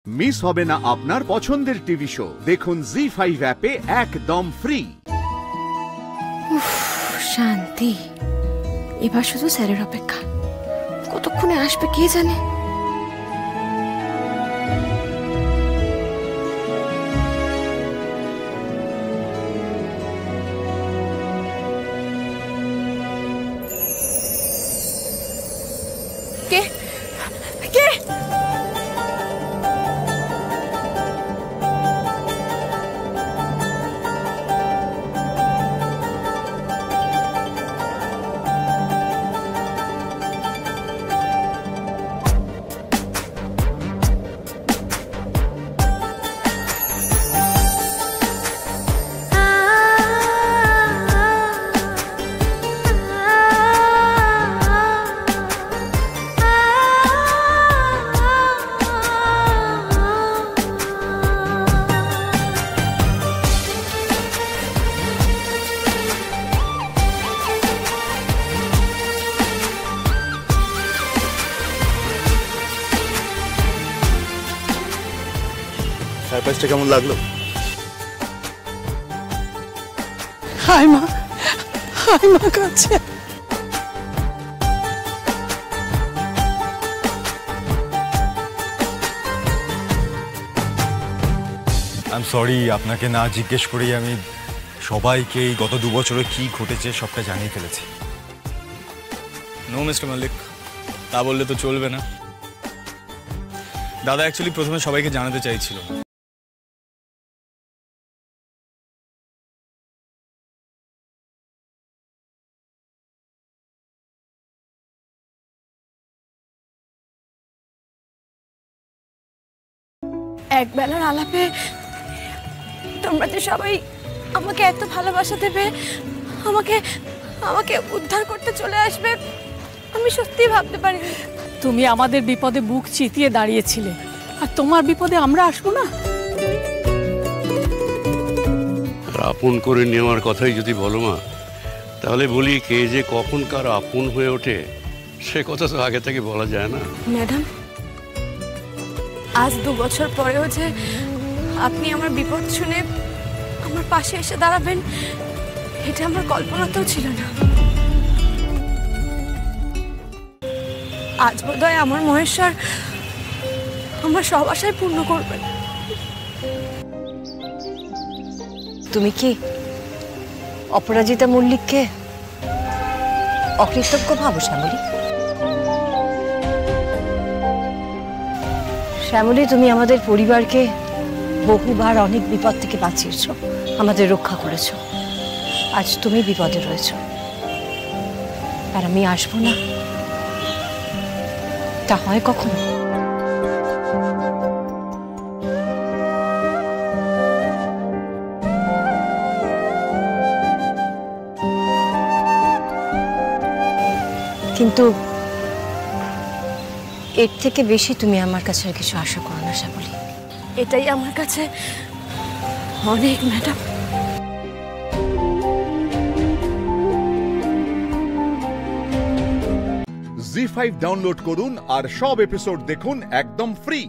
Miss হবে না আপনার পছন্দের টিভি শো। দেখুন জি5 অ্যাপে একদম ফ্রি। শান্তি। এবার শুধু স্যারের অপেক্ষা, কতক্ষণে আসবে কে জানে। কে কে সারপ্রাইজটা কেমন লাগলো? হাই মা কাছে। আই এম সরি, আপনাকে না জিজ্ঞেস করেই আমি সবাইকে এই গত 2 বছরে কি ঘটেছে সবটা জানিয়ে ফেলেছি। নো মিস্টার মল্লিক, তা বললে তো চলবে না। দাদা অ্যাকচুয়ালি প্রথমে সবাইকে জানাতে চাইছিল। এক বেলার আলাপে তোমরা যে সবাই আমাকে এত ভালোবাসা দেবে, আমাকে আমাকে উদ্ধার করতে চলে আসবে, আমি সত্যি ভাবতে পারিনি। তুমি আমাদের বিপদে বুক চিতিয়ে দাঁড়িয়েছিলে, আর তোমার বিপদে আমরা আসবো না? আপন করে নেওয়ার কথাই যদি বলো মা, তাহলে বলি কে যে কখন কার আপন হয়ে ওঠে সে কথা তো আগে থেকে বলা যায় না। ম্যাডাম, আজ 2 বছর পরেও যে আপনি আমার বিপদ শুনে আমার পাশে এসে দাঁড়াবেন, এটা আমার কল্পনাতেও ছিল না। আজ বোধহয় আমার মহেশ্বর আমার সব আশায় পূর্ণ করবেন। তুমি কি অপরাজিতা মল্লিককে অকৃতজ্ঞ ভাবো শ্যামলী? শ্যামলী, তুমি আমাদের পরিবারকে বহুবার অনেক বিপদ থেকে বাঁচিয়েছ, আমাদের রক্ষা করেছ। আজ তুমি বিপদে রয়েছ, আর আমি আসবো না? তা হয় কখনো? কিন্তু এর থেকে বেশি তুমি আমার কাছে আর কিছু আশা করো না শ্যামলী। এটাই আমার কাছে অনেক ম্যাডাম। জি5 ডাউনলোড করুন আর সব এপিসোড দেখুন একদম ফ্রি।